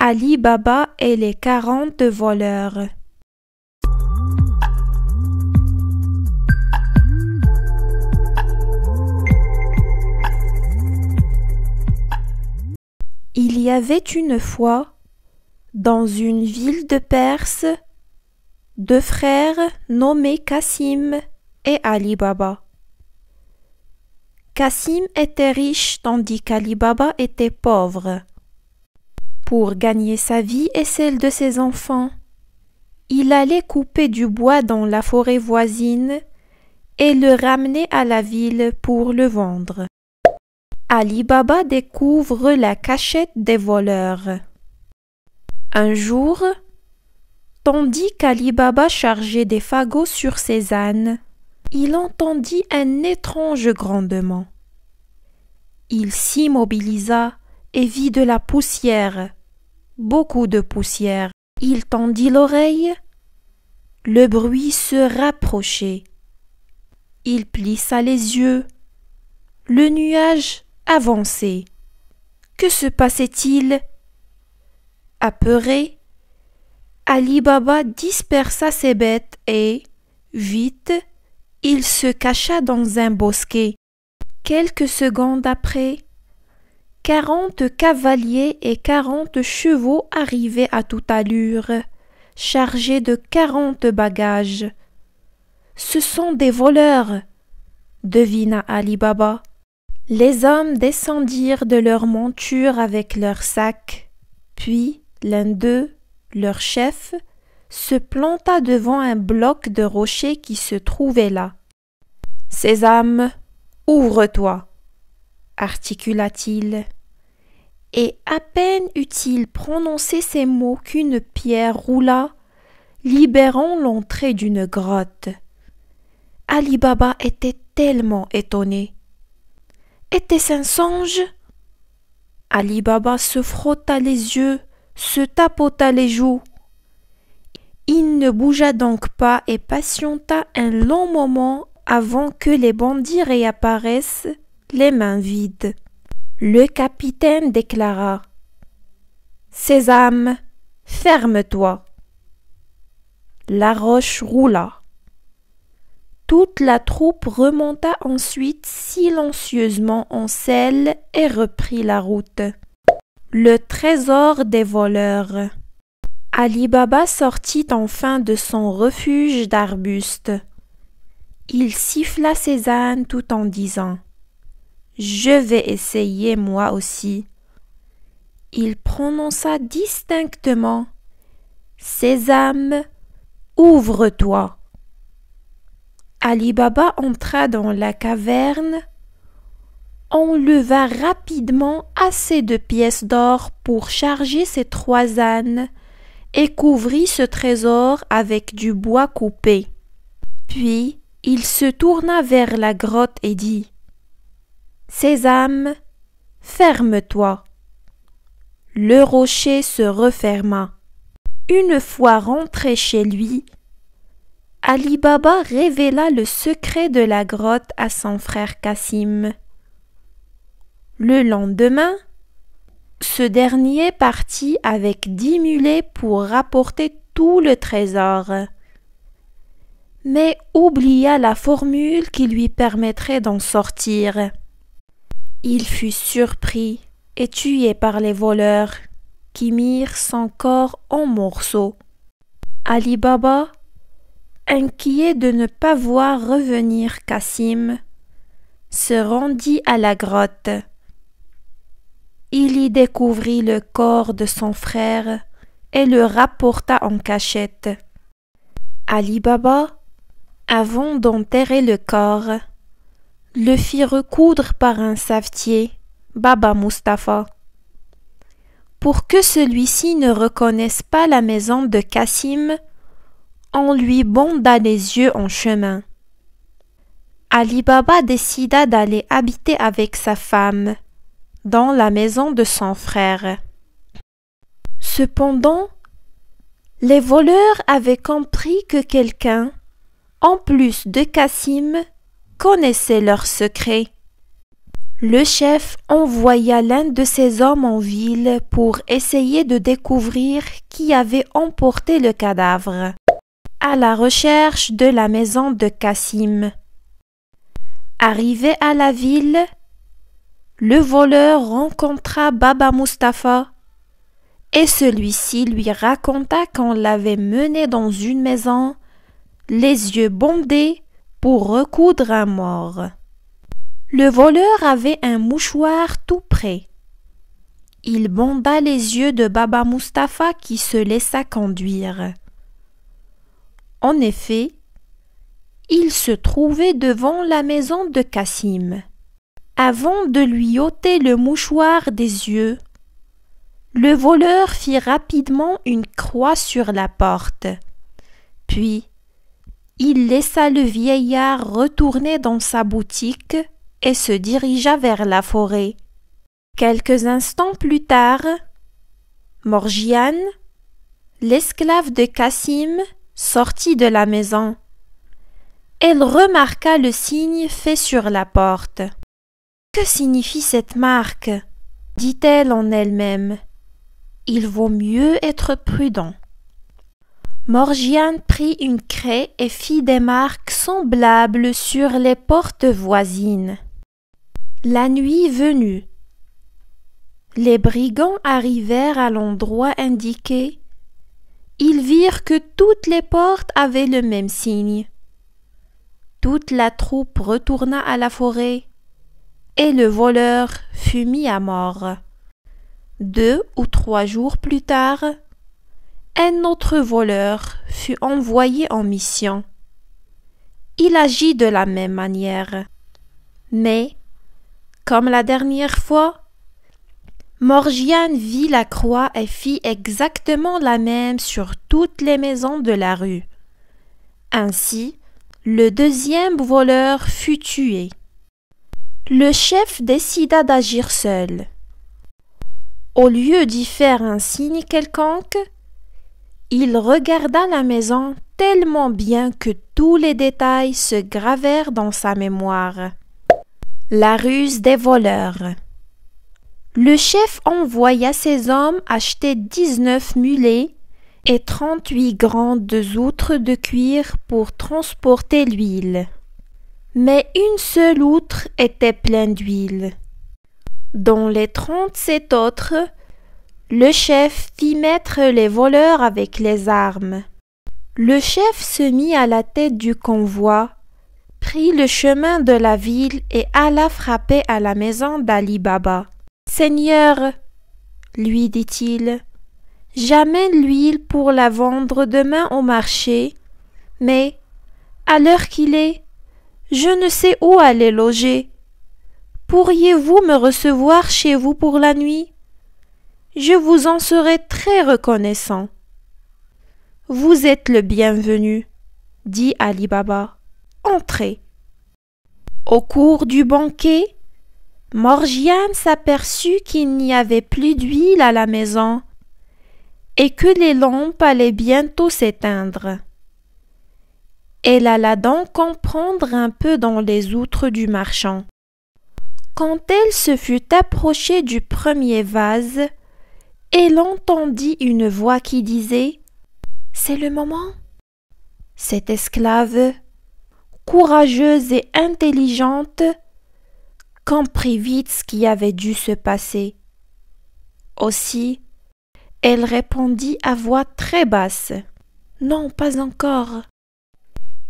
Ali Baba et les 40 voleurs. Il y avait une fois, dans une ville de Perse, deux frères nommés Cassim et Ali Baba. Cassim était riche tandis qu'Ali Baba était pauvre. Pour gagner sa vie et celle de ses enfants, il allait couper du bois dans la forêt voisine et le ramener à la ville pour le vendre. Ali Baba découvre la cachette des voleurs. Un jour, tandis qu'Ali Baba chargeait des fagots sur ses ânes, il entendit un étrange grondement. Il s'immobilisa et vit de la poussière, beaucoup de poussière. Il tendit l'oreille, le bruit se rapprochait. Il plissa les yeux, le nuage avançait. Que se passait-il? Apeuré, Ali Baba dispersa ses bêtes et, vite, il se cacha dans un bosquet. Quelques secondes après, 40 cavaliers et 40 chevaux arrivaient à toute allure, chargés de 40 bagages. « Ce sont des voleurs !» devina Ali Baba. Les hommes descendirent de leurs montures avec leurs sacs, puis l'un d'eux, leur chef, se planta devant un bloc de rocher qui se trouvait là. « Sésame, ouvre-toi !» articula-t-il. Et à peine eut-il prononcé ces mots qu'une pierre roula, libérant l'entrée d'une grotte. Ali Baba était tellement étonné. Était-ce un songe? Ali Baba se frotta les yeux, se tapota les joues. Il ne bougea donc pas et patienta un long moment avant que les bandits réapparaissent, les mains vides. Le capitaine déclara: « Sésame, ferme-toi !» La roche roula. Toute la troupe remonta ensuite silencieusement en selle et reprit la route. Le trésor des voleurs. Ali Baba sortit enfin de son refuge d'arbustes. Il siffla ses ânes tout en disant: « Je vais essayer moi aussi. » Il prononça distinctement: « Sésame, ouvre-toi !» Ali Baba entra dans la caverne, enleva rapidement assez de pièces d'or pour charger ses 3 ânes et couvrit ce trésor avec du bois coupé. Puis il se tourna vers la grotte et dit: « Sésame, ferme-toi !» Le rocher se referma. Une fois rentré chez lui, Ali Baba révéla le secret de la grotte à son frère Cassim. Le lendemain, ce dernier partit avec 10 mulets pour rapporter tout le trésor, mais oublia la formule qui lui permettrait d'en sortir. Il fut surpris et tué par les voleurs, qui mirent son corps en morceaux. Ali Baba, inquiet de ne pas voir revenir Cassim, se rendit à la grotte. Il y découvrit le corps de son frère et le rapporta en cachette. Ali Baba, avant d'enterrer le corps, le fit recoudre par un savetier, Baba Mustapha. Pour que celui-ci ne reconnaisse pas la maison de Cassim, on lui banda les yeux en chemin. Ali Baba décida d'aller habiter avec sa femme dans la maison de son frère. Cependant, les voleurs avaient compris que quelqu'un, en plus de Cassim, connaissait leur secret. Le chef envoya l'un de ses hommes en ville pour essayer de découvrir qui avait emporté le cadavre, à la recherche de la maison de Cassim. Arrivé à la ville, le voleur rencontra Baba Mustapha et celui-ci lui raconta qu'on l'avait mené dans une maison, les yeux bandés, pour recoudre un mort. Le voleur avait un mouchoir tout prêt. Il banda les yeux de Baba Mustapha qui se laissa conduire. En effet, il se trouvait devant la maison de Cassim. Avant de lui ôter le mouchoir des yeux, le voleur fit rapidement une croix sur la porte. Puis, il laissa le vieillard retourner dans sa boutique et se dirigea vers la forêt. Quelques instants plus tard, Morgiane, l'esclave de Cassim, sortit de la maison. Elle remarqua le signe fait sur la porte. « Que signifie cette marque ?» dit-elle en elle-même. « Il vaut mieux être prudent. » Morgiane prit une craie et fit des marques semblables sur les portes voisines. La nuit venue, les brigands arrivèrent à l'endroit indiqué. Ils virent que toutes les portes avaient le même signe. Toute la troupe retourna à la forêt et le voleur fut mis à mort. 2 ou 3 jours plus tard, un autre voleur fut envoyé en mission. Il agit de la même manière. Mais, comme la dernière fois, Morgiane vit la croix et fit exactement la même sur toutes les maisons de la rue. Ainsi, le deuxième voleur fut tué. Le chef décida d'agir seul. Au lieu d'y faire un signe quelconque, il regarda la maison tellement bien que tous les détails se gravèrent dans sa mémoire. La ruse des voleurs. Le chef envoya ses hommes acheter 19 mulets et 38 grandes outres de cuir pour transporter l'huile. Mais une seule outre était pleine d'huile. Dans les 37 autres, le chef fit mettre les voleurs avec les armes. Le chef se mit à la tête du convoi, prit le chemin de la ville et alla frapper à la maison d'Ali Baba. « Seigneur, lui dit-il, j'amène l'huile pour la vendre demain au marché, mais, à l'heure qu'il est, je ne sais où aller loger. Pourriez-vous me recevoir chez vous pour la nuit? Je vous en serai très reconnaissant. »« Vous êtes le bienvenu, » dit Ali Baba. « Entrez. » Au cours du banquet, Morgiane s'aperçut qu'il n'y avait plus d'huile à la maison et que les lampes allaient bientôt s'éteindre. Elle alla donc comprendre un peu dans les outres du marchand. Quand elle se fut approchée du premier vase, elle entendit une voix qui disait « C'est le moment !» Cette esclave, courageuse et intelligente, comprit vite ce qui avait dû se passer. Aussi, elle répondit à voix très basse « Non, pas encore !»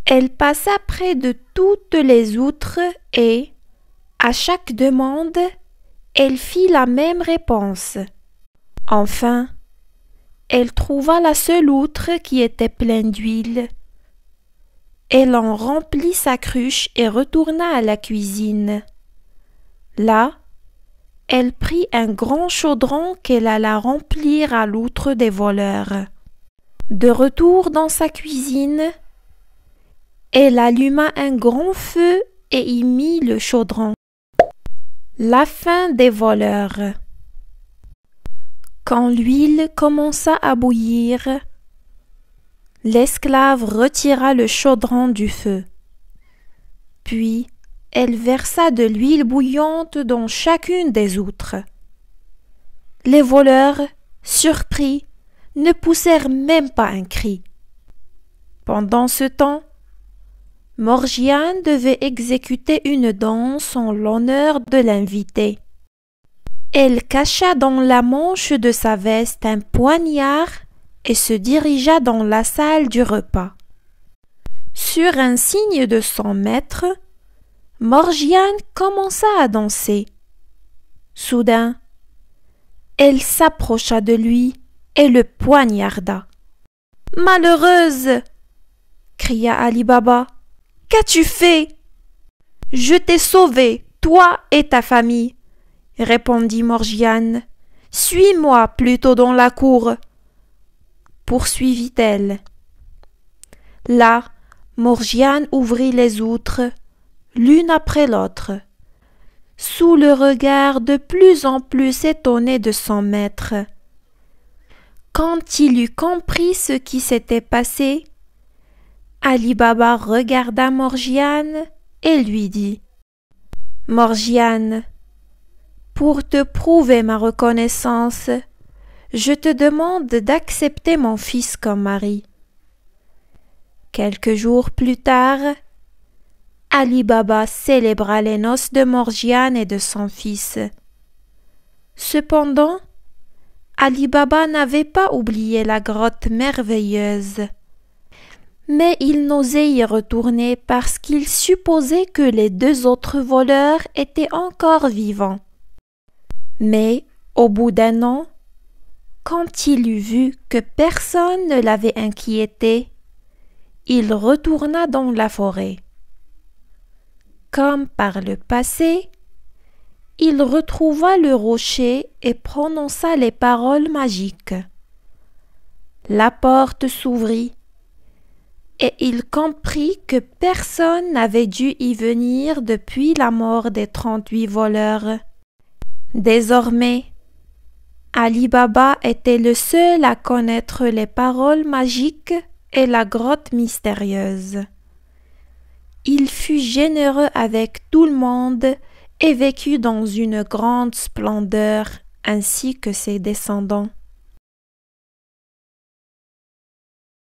Elle passa près de toutes les outres et, à chaque demande, elle fit la même réponse. Enfin, elle trouva la seule outre qui était pleine d'huile. Elle en remplit sa cruche et retourna à la cuisine. Là, elle prit un grand chaudron qu'elle alla remplir à l'outre des voleurs. De retour dans sa cuisine, elle alluma un grand feu et y mit le chaudron. La fin des voleurs. Quand l'huile commença à bouillir, l'esclave retira le chaudron du feu. Puis, elle versa de l'huile bouillante dans chacune des outres. Les voleurs, surpris, ne poussèrent même pas un cri. Pendant ce temps, Morgiane devait exécuter une danse en l'honneur de l'invité. Elle cacha dans la manche de sa veste un poignard et se dirigea dans la salle du repas. Sur un signe de son maître, Morgiane commença à danser. Soudain, elle s'approcha de lui et le poignarda. « Malheureuse !» cria Ali Baba. « Qu'as-tu fait ?»« Je t'ai sauvée, toi et ta famille, » répondit Morgiane. « Suis-moi plutôt dans la cour, » poursuivit-elle. Là, Morgiane ouvrit les outres, l'une après l'autre, sous le regard de plus en plus étonné de son maître. Quand il eut compris ce qui s'était passé, Ali Baba regarda Morgiane et lui dit « Morgiane, pour te prouver ma reconnaissance, je te demande d'accepter mon fils comme mari. » Quelques jours plus tard, Ali Baba célébra les noces de Morgiane et de son fils. Cependant, Ali Baba n'avait pas oublié la grotte merveilleuse. Mais il n'osait y retourner parce qu'il supposait que les 2 autres voleurs étaient encore vivants. Mais, au bout d'1 an, quand il eut vu que personne ne l'avait inquiété, il retourna dans la forêt. Comme par le passé, il retrouva le rocher et prononça les paroles magiques. La porte s'ouvrit et il comprit que personne n'avait dû y venir depuis la mort des 38 voleurs. Désormais, Ali Baba était le seul à connaître les paroles magiques et la grotte mystérieuse. Il fut généreux avec tout le monde et vécut dans une grande splendeur ainsi que ses descendants.